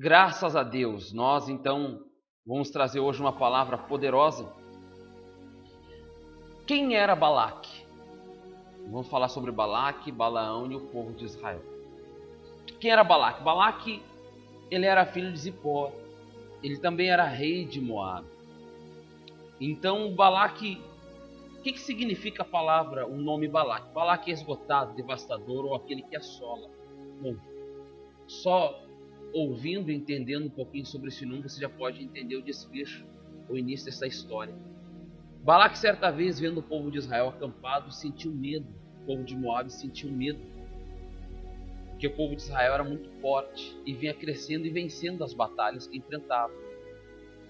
Graças a Deus, nós então vamos trazer hoje uma palavra poderosa. Quem era Balaque? Vamos falar sobre Balaque, Balaão e o povo de Israel. Quem era Balaque? Balaque, ele era filho de Zippor, ele também era rei de Moab. Então Balaque, o que significa a palavra, o nome Balaque? Balaque é esgotado, devastador ou aquele que assola. Bom, só ouvindo e entendendo um pouquinho sobre esse nome, você já pode entender o desfecho, o início dessa história. Balaque, certa vez, vendo o povo de Israel acampado, sentiu medo. O povo de Moab sentiu medo, porque o povo de Israel era muito forte e vinha crescendo e vencendo as batalhas que enfrentava.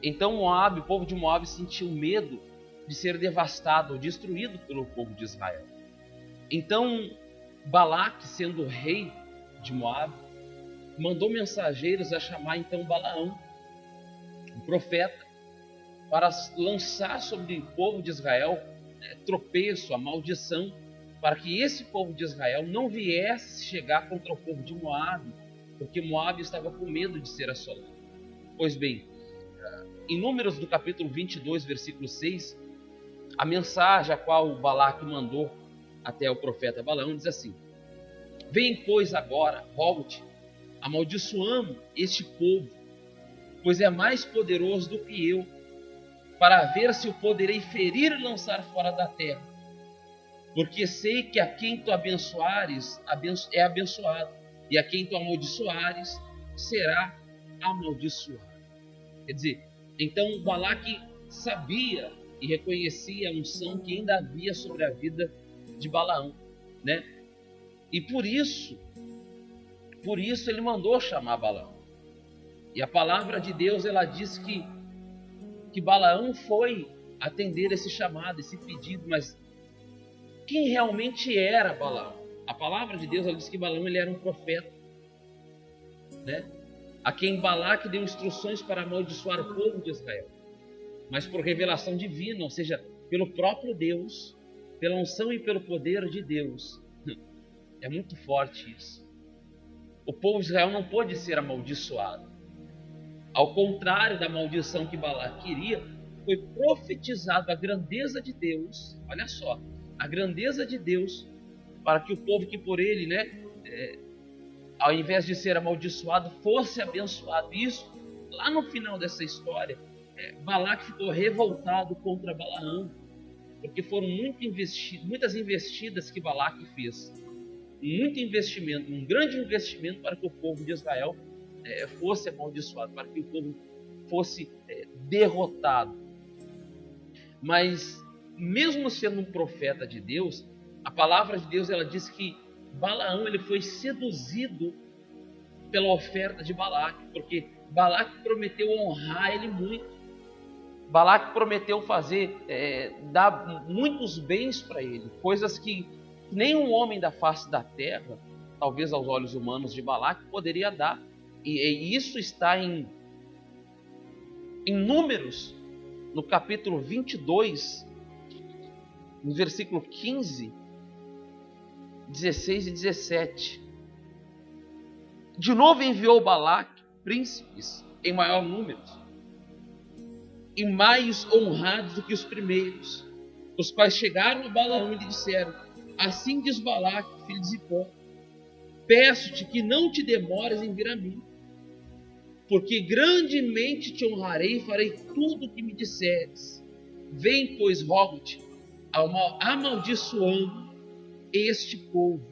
Então o povo de Moab sentiu medo de ser devastado ou destruído pelo povo de Israel. Então Balaque, sendo rei de Moab, mandou mensageiros a chamar então Balaão, um profeta, para lançar sobre o povo de Israel tropeço, a maldição, para que esse povo de Israel não viesse chegar contra o povo de Moab, porque Moab estava com medo de ser assolado. Pois bem, em Números do capítulo 22, versículo 6, a mensagem a qual Balaque mandou até o profeta Balaão diz assim: Vem, pois, agora, rogo-te, amaldiçoamos este povo, pois é mais poderoso do que eu, para ver se o poderei ferir e lançar fora da terra. Porque sei que a quem tu abençoares é abençoado, e a quem tu amaldiçoares será amaldiçoado. Quer dizer, então Balaque sabia e reconhecia a unção que ainda havia sobre a vida de Balaão, né? E por isso ele mandou chamar Balaão. E a palavra de Deus, ela diz que Balaão foi atender esse chamado, esse pedido, mas quem realmente era Balaão? A palavra de Deus, ela diz que Balaão, ele era um profeta, né? A quem Balaque deu instruções para amaldiçoar o povo de Israel, mas por revelação divina, ou seja, pelo próprio Deus, pela unção e pelo poder de Deus. É muito forte isso. O povo de Israel não pôde ser amaldiçoado. Ao contrário da maldição que Balaque queria, foi profetizado a grandeza de Deus. Olha só, a grandeza de Deus, para que o povo que por ele, ao invés de ser amaldiçoado, fosse abençoado. Isso, lá no final dessa história, Balaque ficou revoltado contra Balaão, porque foram muitas investidas que Balaque fez. Muito investimento, um grande investimento para que o povo de Israel fosse amaldiçoado, para que o povo fosse derrotado. Mas, mesmo sendo um profeta de Deus, a palavra de Deus, ela diz que Balaão, ele foi seduzido pela oferta de Balaque, porque Balaque prometeu honrar ele muito. Balaque prometeu dar muitos bens para ele, coisas que nenhum homem da face da terra, talvez aos olhos humanos de Balaque, poderia dar. E isso está em Números, no capítulo 22, no versículo 15, 16 e 17. De novo enviou Balaque príncipes em maior número, e mais honrados do que os primeiros, os quais chegaram a Balaão e lhe disseram: Assim diz Balaque, filho de Zippor, peço-te que não te demores em vir a mim, porque grandemente te honrarei e farei tudo o que me disseres. Vem, pois, rogo-te, amaldiçoando este povo.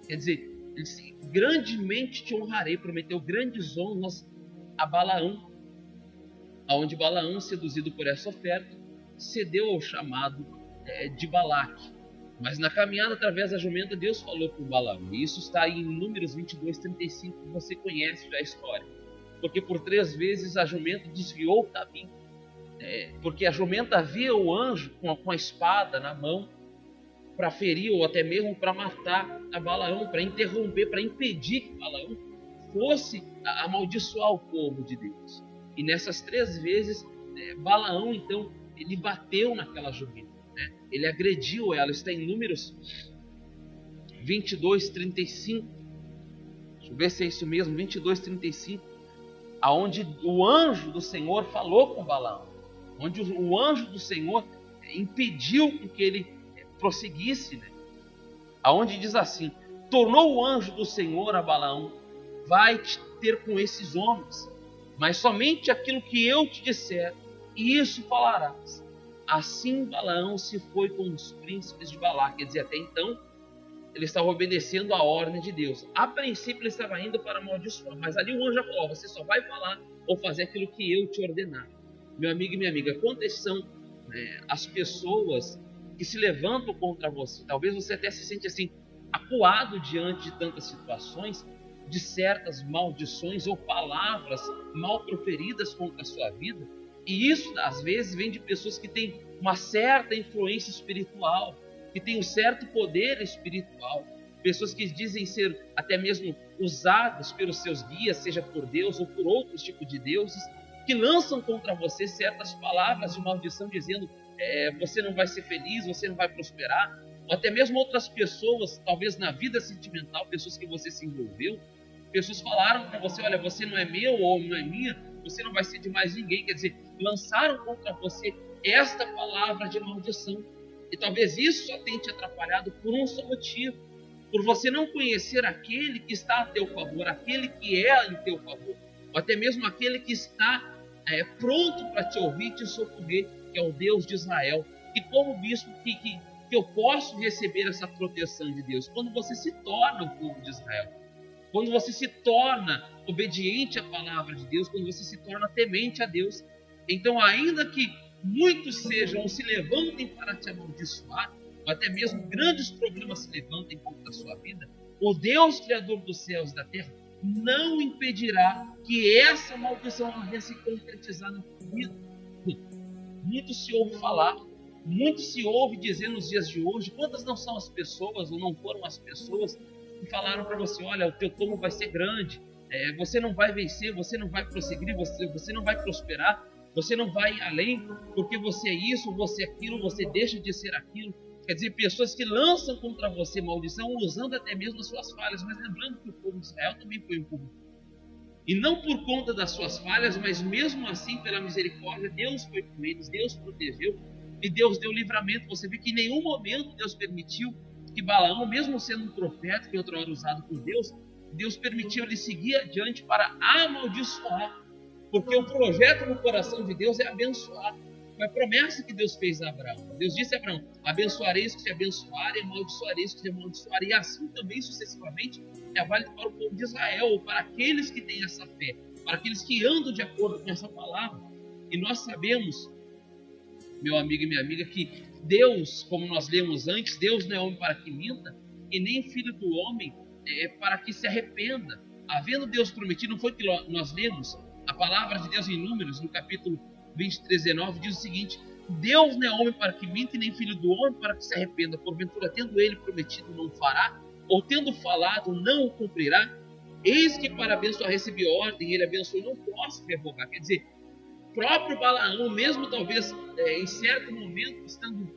Quer dizer, ele disse: grandemente te honrarei, prometeu grandes honras a Balaão, aonde Balaão, seduzido por essa oferta, cedeu ao chamado de Balaque. Mas na caminhada através da jumenta, Deus falou com Balaão. E isso está em Números 22, 35, que você conhece já a história. Porque por 3 vezes a jumenta desviou o caminho. Porque a jumenta via o anjo com a espada na mão para ferir ou até mesmo para matar a Balaão, para interromper, para impedir que Balaão fosse amaldiçoar o povo de Deus. E nessas 3 vezes, Balaão, então, ele bateu naquela jumenta, né? Ele agrediu ela. Está em Números 22, 35. Deixa eu ver se é isso mesmo, 22, 35. aonde o anjo do Senhor falou com Balaão, onde o anjo do Senhor impediu que ele prosseguisse, né? Aonde diz assim: tornou o anjo do Senhor a Balaão, vai te ter com esses homens, mas somente aquilo que eu te disser, e isso falarás. Assim Balaão se foi com os príncipes de Balaque. Quer dizer, até então ele estava obedecendo a ordem de Deus. A princípio ele estava indo para amaldiçoar, mas ali o anjo falou: você só vai falar ou fazer aquilo que eu te ordenar. Meu amigo e minha amiga, quantas são as pessoas que se levantam contra você? Talvez você até se sente assim, acuado diante de tantas situações, de certas maldições ou palavras mal proferidas contra a sua vida. E isso, às vezes, vem de pessoas que têm uma certa influência espiritual, que têm um certo poder espiritual. Pessoas que dizem ser até mesmo usadas pelos seus guias, seja por Deus ou por outros tipos de deuses, que lançam contra você certas palavras de maldição, dizendo você não vai ser feliz, você não vai prosperar. Ou até mesmo outras pessoas, talvez na vida sentimental, pessoas que você se envolveu, pessoas falaram para você: olha, você não é meu ou não é minha, você não vai ser de mais ninguém. Quer dizer, lançaram contra você esta palavra de maldição. E talvez isso só tenha te atrapalhado por um só motivo: por você não conhecer aquele que está a teu favor, aquele que é em teu favor, ou até mesmo aquele que está pronto para te ouvir e te socorrer, que é o Deus de Israel. E como bispo que eu posso receber essa proteção de Deus? Quando você se torna o povo de Israel, quando você se torna obediente à palavra de Deus, quando você se torna temente a Deus. Então, ainda que muitos sejam ou se levantem para te amaldiçoar, ou até mesmo grandes problemas se levantem contra a sua vida, o Deus Criador dos céus e da terra não impedirá que essa maldição venha se concretizar na sua vida. Muito se ouve falar, muito se ouve dizer nos dias de hoje. Quantas não são as pessoas, ou não foram as pessoas, que falaram para você: olha, o teu tomo vai ser grande, você não vai vencer, você não vai prosseguir, você não vai prosperar, você não vai além, porque você é isso, você é aquilo, você deixa de ser aquilo. Quer dizer, pessoas que lançam contra você maldição, usando até mesmo as suas falhas, mas lembrando que o povo de Israel também foi um povo. E não por conta das suas falhas, mas mesmo assim, pela misericórdia, Deus foi com eles, Deus protegeu e Deus deu livramento. Você vê que em nenhum momento Deus permitiu que Balaão, mesmo sendo um profeta, que outra hora usado por Deus, Deus permitiu ele seguir adiante para amaldiçoar. Porque o projeto no coração de Deus é abençoar. Foi a promessa que Deus fez a Abraão. Deus disse a Abraão: abençoarei os que te abençoarem, amaldiçoarei os que te amaldiçoarem. E assim também sucessivamente é válido para o povo de Israel, ou para aqueles que têm essa fé, para aqueles que andam de acordo com essa palavra. E nós sabemos, meu amigo e minha amiga, que Deus, como nós lemos antes, Deus não é homem para que minta, e nem filho do homem para que se arrependa. Havendo Deus prometido, não foi que nós lemos a palavra de Deus em Números, no capítulo 23, 19, diz o seguinte: Deus não é homem para que minta, e nem filho do homem para que se arrependa. Porventura, tendo ele prometido, não fará? Ou tendo falado, não o cumprirá? Eis que para abençoar recebi ordem, ele abençoou, não posso revogar. Quer dizer, próprio Balaão, mesmo talvez em certo momento estando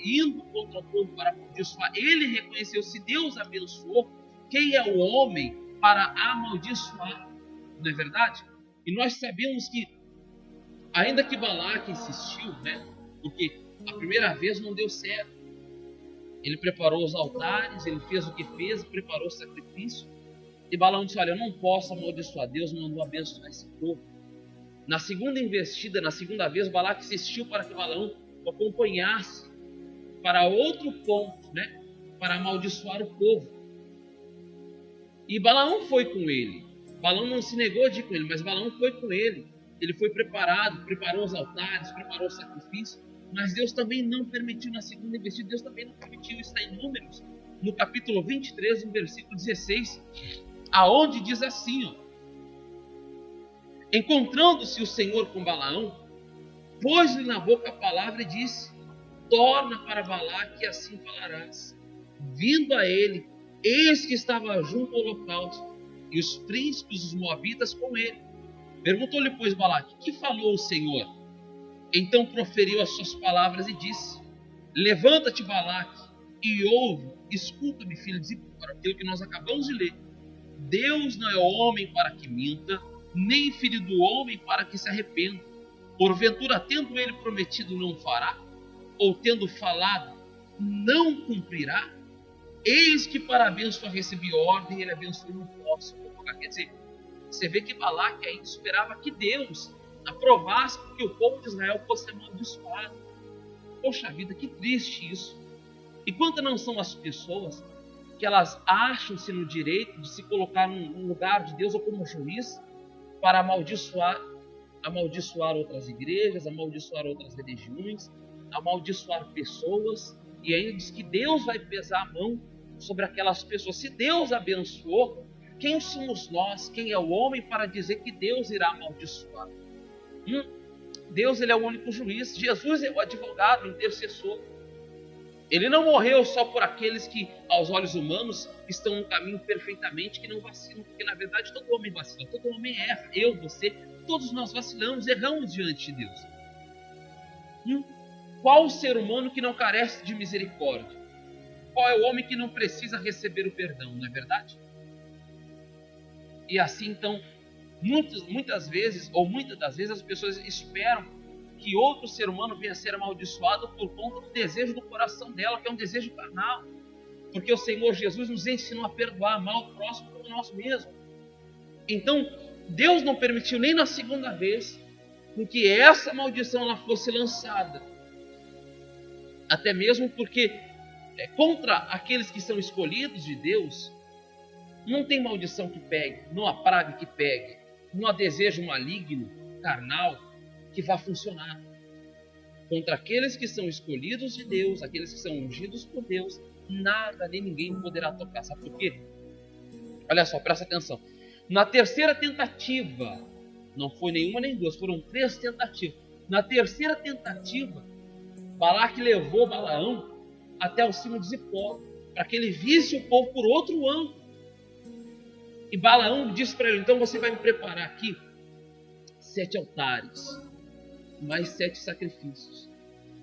indo contra o povo para amaldiçoar, ele reconheceu: se Deus abençoou, quem é o homem para amaldiçoar? Não é verdade? E nós sabemos que, ainda que Balaque insistiu, porque a primeira vez não deu certo, ele preparou os altares, ele fez o que fez, preparou o sacrifício, e Balaão disse: olha, eu não posso amaldiçoar, Deus mandou abençoar esse povo. Na segunda investida, na segunda vez, Balaque insistiu para que Balaão o acompanhasse para outro ponto, para amaldiçoar o povo. E Balaão foi com ele. Balaão não se negou de ir com ele, mas Balaão foi com ele. Ele foi preparado, preparou os altares, preparou o sacrifício, mas Deus também não permitiu na segunda investida, Deus também não permitiu. Está em Números, no capítulo 23, no versículo 16, aonde diz assim, ó: encontrando-se o Senhor com Balaão, pôs-lhe na boca a palavra e disse: torna para Balaque e assim falarás. Vindo a ele, eis que estava junto ao holocausto, e os príncipes dos moabitas com ele. Perguntou-lhe, pois, Balaque: que falou o Senhor? Então proferiu as suas palavras e disse: levanta-te, Balaque, e ouve, escuta-me, filho de Zippor, aquilo que nós acabamos de ler. Deus não é homem para que minta, nem filho do homem para que se arrependa. Porventura, tendo ele prometido, não fará? Ou tendo falado, não cumprirá? Eis que para abençoar recebi ordem, ele abençoou, não posso colocar. Quer dizer, você vê que Balaque ainda esperava que Deus aprovasse que o povo de Israel fosse amaldiçoado. Poxa vida, que triste isso. E quantas não são as pessoas que elas acham-se no direito de se colocar no lugar de Deus ou como juiz para amaldiçoar outras igrejas, amaldiçoar outras religiões, amaldiçoar pessoas, e ainda diz que Deus vai pesar a mão sobre aquelas pessoas. Se Deus abençoou, quem somos nós, quem é o homem para dizer que Deus irá amaldiçoar? Deus, ele é o único juiz. Jesus é o advogado, o intercessor. Ele não morreu só por aqueles que, aos olhos humanos, estão no caminho perfeitamente, que não vacilam, porque na verdade todo homem vacila, todo homem erra. Eu, você, todos nós vacilamos, erramos diante de Deus. Qual o ser humano que não carece de misericórdia? Qual é o homem que não precisa receber o perdão, não é verdade? E assim, então, muitas vezes as pessoas esperam que outro ser humano venha a ser amaldiçoado por conta do desejo do coração dela, que é um desejo carnal. Porque o Senhor Jesus nos ensinou a perdoar, amar o próximo como nós mesmos. Então, Deus não permitiu nem na segunda vez que essa maldição ela fosse lançada. Até mesmo porque contra aqueles que são escolhidos de Deus, não tem maldição que pegue, não há praga que pegue, não há desejo maligno, carnal, que vá funcionar. Contra aqueles que são escolhidos de Deus, aqueles que são ungidos por Deus, nada nem ninguém poderá tocar. Sabe por quê? Olha só, presta atenção. Na terceira tentativa, não foi nenhuma nem duas, foram 3 tentativas. Na terceira tentativa, Balaque levou Balaão até o cimo de Zipó, para que ele visse o povo por outro ângulo. E Balaão disse para ele: então você vai me preparar aqui 7 altares, mais 7 sacrifícios.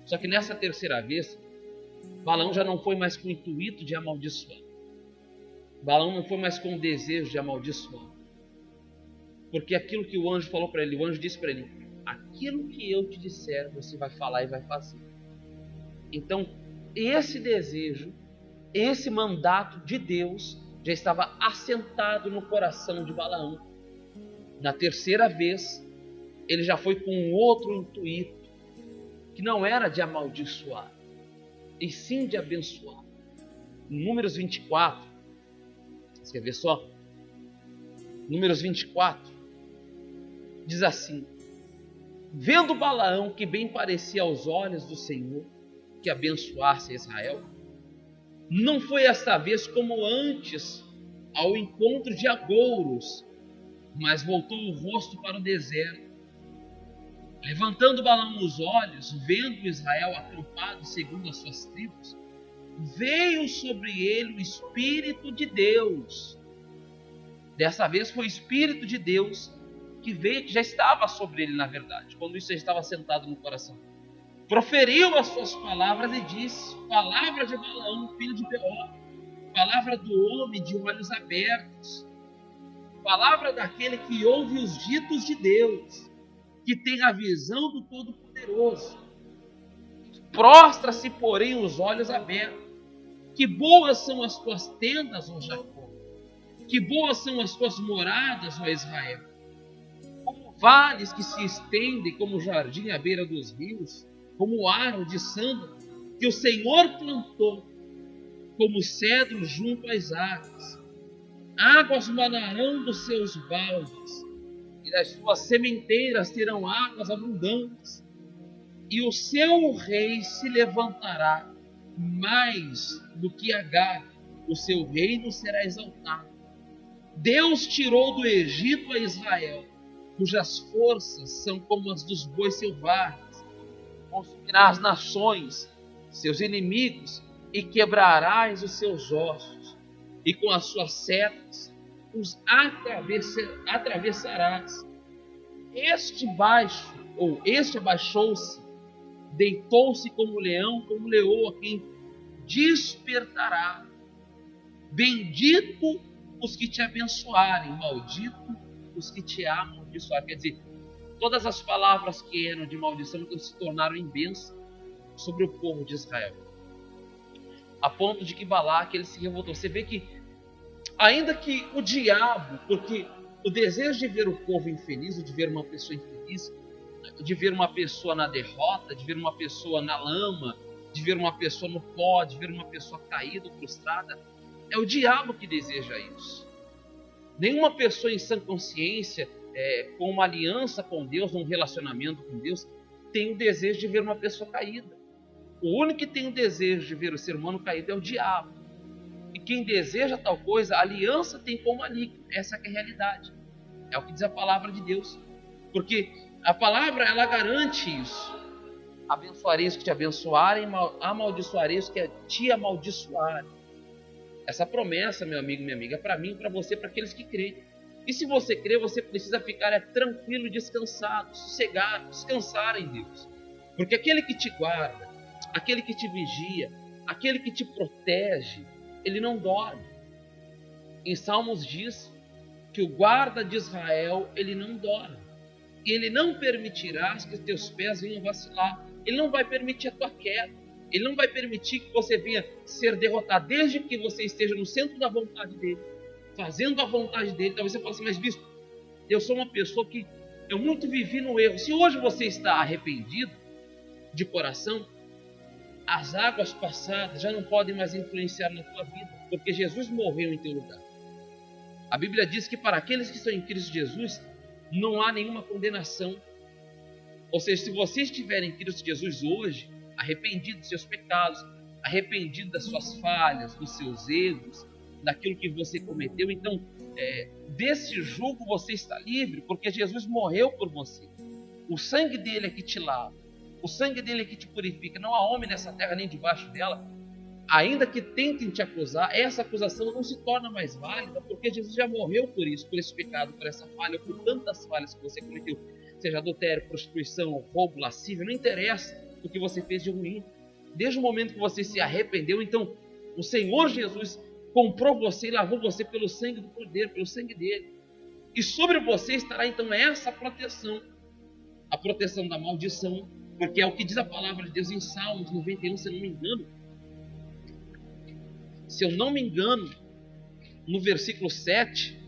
Só que nessa terceira vez, Balaão já não foi mais com o intuito de amaldiçoar. Balaão não foi mais com o desejo de amaldiçoar. Porque aquilo que o anjo falou para ele, o anjo disse para ele: aquilo que eu te disser, você vai falar e vai fazer. Então, esse desejo, esse mandato de Deus já estava assentado no coração de Balaão. Na terceira vez, ele já foi com outro intuito, que não era de amaldiçoar, e sim de abençoar. Em Números 24, você quer ver só? Números 24, diz assim: vendo Balaão que bem parecia aos olhos do Senhor que abençoasse Israel, não foi esta vez como antes ao encontro de agouros, mas voltou o rosto para o deserto. Levantando Balaão os olhos, vendo Israel acampado segundo as suas tribos, veio sobre ele o Espírito de Deus. Dessa vez foi o Espírito de Deus que veio, que já estava sobre ele, na verdade, quando isso já estava sentado no coração. Proferiu as suas palavras e disse: palavra de Balaão, filho de Beor, palavra do homem de olhos abertos, palavra daquele que ouve os ditos de Deus, que tem a visão do Todo-Poderoso. Prostra-se, porém, os olhos abertos. Que boas são as tuas tendas, ó Jacó, que boas são as tuas moradas, ó Israel. Como vales que se estendem como jardim à beira dos rios, como árvore de sândalo que o Senhor plantou, como cedro junto às águas. Águas manarão dos seus baldes, e das suas sementeiras terão águas abundantes. E o seu rei se levantará mais do que Agar, o seu reino será exaltado. Deus tirou do Egito a Israel, cujas forças são como as dos bois selvagens. Consumirá as nações, seus inimigos, e quebrarás os seus ossos, e com as suas setas os atravessarás. Este abaixou-se, deitou-se como leoa, quem despertará. Bendito os que te abençoarem, maldito os que te amaldiçoarem. amaldiçoar. Quer dizer, todas as palavras que eram de maldição então se tornaram em bênção sobre o povo de Israel. A ponto de que Balaque ele se revoltou. Você vê que, ainda que o diabo, porque o desejo de ver o povo infeliz, de ver uma pessoa infeliz, de ver uma pessoa na derrota, de ver uma pessoa na lama, de ver uma pessoa no pó, de ver uma pessoa caída, frustrada, é o diabo que deseja isso. Nenhuma pessoa em sã consciência, com uma aliança com Deus, um relacionamento com Deus, tem o desejo de ver uma pessoa caída. O único que tem o desejo de ver o ser humano caído é o diabo. E quem deseja tal coisa, a aliança tem como maligno. Essa que é a realidade. É o que diz a palavra de Deus. Porque a palavra, ela garante isso. Abençoarei os que te abençoarem, amaldiçoarei os que te amaldiçoarem. Essa promessa, meu amigo e minha amiga, é para mim, para você, para aqueles que creem. E se você crê, você precisa ficar tranquilo, descansado, sossegado, descansar em Deus. Porque aquele que te guarda, aquele que te vigia, aquele que te protege, ele não dorme. Em Salmos diz que o guarda de Israel, ele não dorme. E ele não permitirá que os teus pés venham vacilar. Ele não vai permitir a tua queda. Ele não vai permitir que você venha ser derrotado, desde que você esteja no centro da vontade dele, fazendo a vontade dele. Talvez você fale assim, mas bispo, eu sou uma pessoa que eu muito vivi no erro. Se hoje você está arrependido de coração, as águas passadas já não podem mais influenciar na tua vida, porque Jesus morreu em teu lugar. A Bíblia diz que para aqueles que estão em Cristo Jesus, não há nenhuma condenação. Ou seja, se você estiver em Cristo Jesus hoje, arrependido dos seus pecados, arrependido das suas falhas, dos seus erros, daquilo que você cometeu, então desse jugo você está livre, porque Jesus morreu por você. O sangue dele é que te lava, o sangue dele é que te purifica. Não há homem nessa terra nem debaixo dela, ainda que tentem te acusar, essa acusação não se torna mais válida, porque Jesus já morreu por isso, por esse pecado, por essa falha, por tantas falhas que você cometeu, seja adultério, prostituição, roubo, lascívia, não interessa o que você fez de ruim. Desde o momento que você se arrependeu, então o Senhor Jesus comprou você e lavou você pelo sangue do Cordeiro, pelo sangue dele. E sobre você estará então essa proteção, a proteção da maldição, porque é o que diz a palavra de Deus em Salmos 91, se eu não me engano. Se eu não me engano, no versículo 7,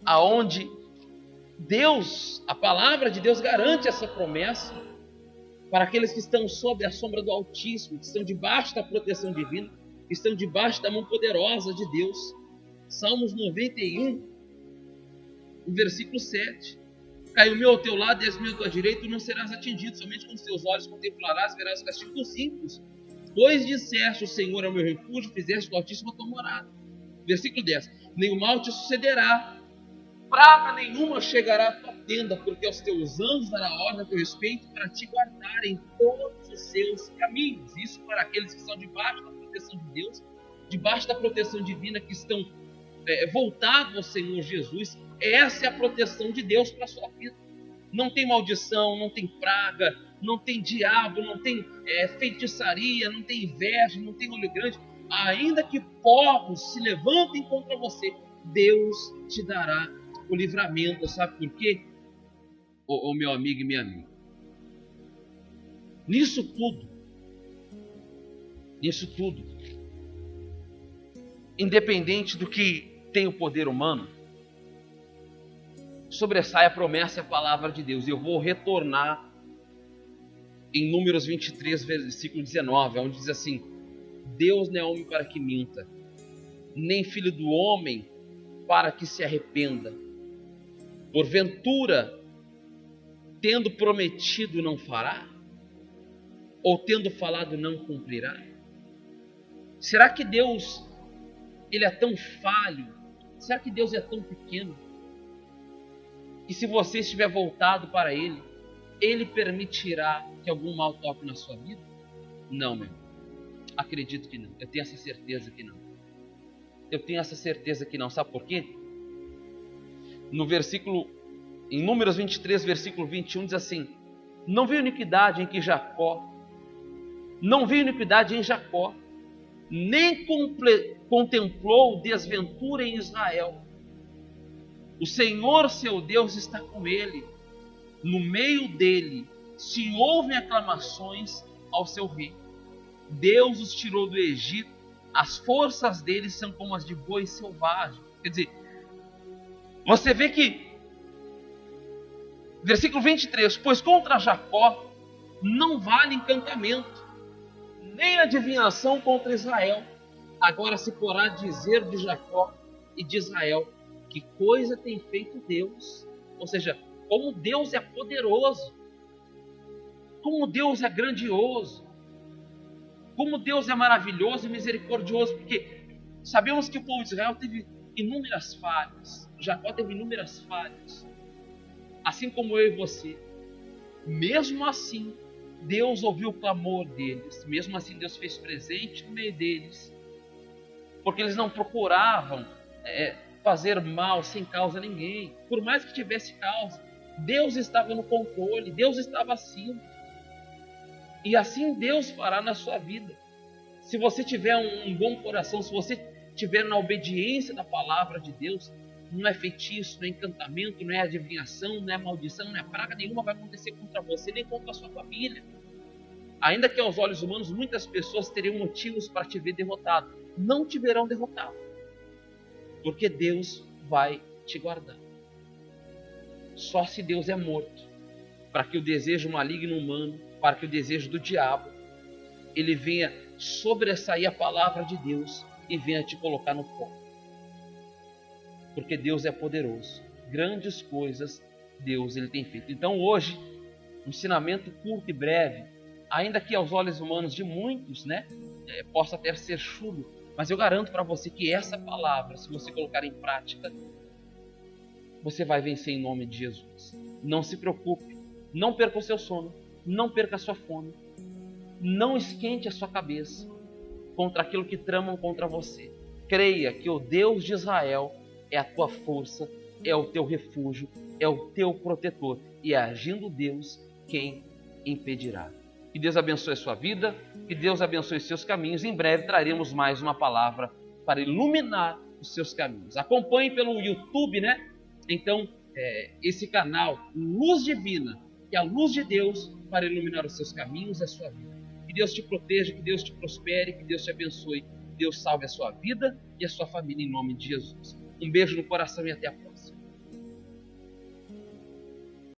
aonde Deus, a palavra de Deus garante essa promessa para aqueles que estão sob a sombra do Altíssimo, que estão debaixo da proteção divina, que estão debaixo da mão poderosa de Deus. Salmos 91, no versículo 7. Cai o meu ao teu lado e és meu à tua direita, tu não serás atingido, somente com os teus olhos contemplarás, verás o castigo dos ímpios. Pois disseste, o Senhor é o meu refúgio, fizeste do Altíssimo a tua morada. Versículo 10. Nem o mal te sucederá, praga nenhuma chegará à tua tenda, porque aos teus anjos dará ordem a teu respeito para te guardar em todos os seus caminhos. Isso para aqueles que estão debaixo da proteção de Deus, debaixo da proteção divina, que estão voltados ao Senhor Jesus. Essa é a proteção de Deus para a sua vida. Não tem maldição, não tem praga, não tem diabo, não tem feitiçaria, não tem inveja, não tem olho grande. Ainda que povos se levantem contra você, Deus te dará o livramento. Sabe por quê? Ô meu amigo e minha amiga, nisso tudo, independente do que tem o poder humano, sobressai a promessa e a palavra de Deus. Eu vou retornar em Números 23, versículo 19, onde diz assim: Deus não é homem para que minta, nem filho do homem para que se arrependa. Porventura, tendo prometido, não fará? Ou tendo falado, não cumprirá? Será que Deus ele é tão falho? Será que Deus é tão pequeno que, se você estiver voltado para Ele, Ele permitirá que algum mal toque na sua vida? Não, meu irmão. Acredito que não. Eu tenho essa certeza que não. Eu tenho essa certeza que não. Sabe por quê? No versículo, em Números 23, versículo 21, diz assim: não vi iniquidade em Jacó, nem contemplou desventura em Israel. O Senhor, seu Deus, está com ele. No meio dele se ouvem aclamações ao seu rei. Deus os tirou do Egito, as forças deles são como as de boi selvagem. Quer dizer, você vê que, versículo 23, pois contra Jacó não vale encantamento, nem adivinhação contra Israel. Agora se porá dizer de Jacó e de Israel, que coisa tem feito Deus? Ou seja, como Deus é poderoso, como Deus é grandioso, como Deus é maravilhoso e misericordioso, porque sabemos que o povo de Israel teve inúmeras falhas, Jacó teve inúmeras falhas, assim como eu e você. Mesmo assim, Deus ouviu o clamor deles, mesmo assim Deus fez presente no meio deles, porque eles não procuravam fazer mal sem causa a ninguém. Por mais que tivesse causa, Deus estava no controle, Deus estava acima. E assim Deus fará na sua vida. Se você tiver um bom coração, se você estiver na obediência da palavra de Deus, não é feitiço, não é encantamento, não é adivinhação, não é maldição, não é praga nenhuma vai acontecer contra você, nem contra a sua família. Ainda que aos olhos humanos muitas pessoas teriam motivos para te ver derrotado, não te verão derrotado, porque Deus vai te guardar. Só se Deus é morto, para que o desejo maligno humano, para que o desejo do diabo, ele venha sobressair a palavra de Deus e venha te colocar no pó. Porque Deus é poderoso, grandes coisas Deus ele tem feito. Então hoje, um ensinamento curto e breve, ainda que aos olhos humanos de muitos, possa até ser chulo, mas eu garanto para você que essa palavra, se você colocar em prática, você vai vencer em nome de Jesus. Não se preocupe, não perca o seu sono, não perca a sua fome, não esquente a sua cabeça contra aquilo que tramam contra você. Creia que o Deus de Israel é a tua força, é o teu refúgio, é o teu protetor. E agindo Deus, quem impedirá? Que Deus abençoe a sua vida, que Deus abençoe os seus caminhos. Em breve traremos mais uma palavra para iluminar os seus caminhos. Acompanhe pelo YouTube, Então, esse canal Luz Divina, que é a luz de Deus para iluminar os seus caminhos e a sua vida. Que Deus te proteja, que Deus te prospere, que Deus te abençoe, que Deus salve a sua vida e a sua família em nome de Jesus. Um beijo no coração e até a próxima.